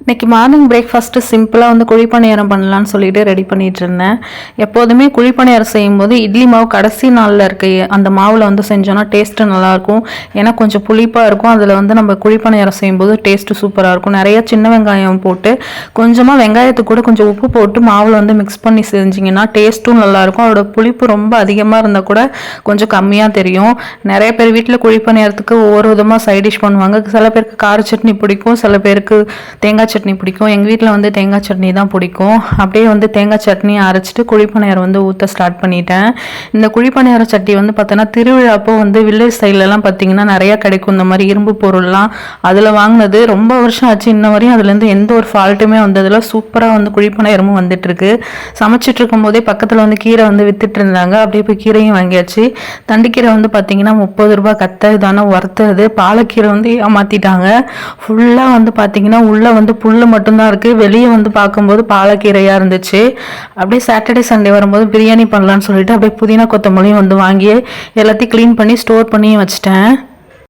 இன்றைக்கி morning breakfast சிம்பிளாக வந்து குழிப்பணியாரம் பண்ணலான்னு சொல்லிட்டு ரெடி பண்ணிகிட்டு இருந்தேன். எப்போதுமே குழிப்பணியாரம் செய்யும்போது இட்லி மாவு கடைசி நாளில் இருக்க அந்த மாவில் வந்து செஞ்சோன்னா டேஸ்ட்டு நல்லாயிருக்கும். ஏன்னா கொஞ்சம் புளிப்பாக இருக்கும். அதில் வந்து நம்ம குழிப்பணியாரம் செய்யும்போது டேஸ்ட்டு சூப்பராக இருக்கும். நிறைய சின்ன வெங்காயம் போட்டு கொஞ்சமாக வெங்காயத்துக்கு கூட கொஞ்சம் உப்பு போட்டு மாவில் வந்து மிக்ஸ் பண்ணி செஞ்சிங்கன்னா டேஸ்ட்டும் நல்லாயிருக்கும். அதோட புளிப்பு ரொம்ப அதிகமாக இருந்தால் கூட கொஞ்சம் கம்மியாக தெரியும். நிறைய பேர் வீட்டில் குழிப்பணியாரத்துக்கு ஒவ்வொரு விதமாக சைட் டிஷ் பண்ணுவாங்க. சில பேருக்கு கார சட்னி பிடிக்கும், சில பேருக்கு தேங்காய் சட்னி பிடிக்கும். எங்கள் வீட்டில் வந்து தேங்காய் சட்னி தான் பிடிக்கும். அப்படியே வந்து தேங்காய் சட்னியை அரைச்சிட்டு குழிப்பணியாரம் வந்து ஊற்ற ஸ்டார்ட் பண்ணிட்டேன். இந்த குழிப்பணியார சட்னி வந்து பார்த்தோன்னா திருவிழாப்போ வந்து வில்லேஜ் சைட்லலாம் பார்த்தீங்கன்னா நிறையா கிடைக்கும். இந்த மாதிரி இரும்பு பொருள்லாம் அதில் வாங்கினது ரொம்ப வருஷம் ஆச்சு. இன்ன வரையும் அதுலேருந்து எந்த ஒரு ஃபால்ட்டுமே வந்ததில் சூப்பராக வந்து குழிப்பணியாரமும் வந்துட்டுருக்கு. சமைச்சிட்டு இருக்கும் போதே பக்கத்தில் வந்து கீரை வந்து வித்துட்டு இருந்தாங்க. அப்படியே போய் கீரையும் வாங்கியாச்சு. தண்டுக்கீரை வந்து பார்த்தீங்கன்னா 30 ரூபா கத்தை, இதான ஒர்த்தது. பாலக்கீரை வந்து ஏமாற்றிட்டாங்க. ஃபுல்லாக வந்து பார்த்தீங்கன்னா உள்ளே வந்து புல் மட்டும்தான் இருக்குது. வெளியே வந்து பார்க்கும்போது பாலக்கீரையாக இருந்துச்சு. அப்படியே சாட்டர்டே சண்டே வரும்போது பிரியாணி பண்ணலான்னு சொல்லிட்டு அப்படியே புதினா கொத்தமல்லியும் வந்து வாங்கி எல்லாத்தையும் க்ளீன் பண்ணி ஸ்டோர் பண்ணி வச்சுட்டேன்.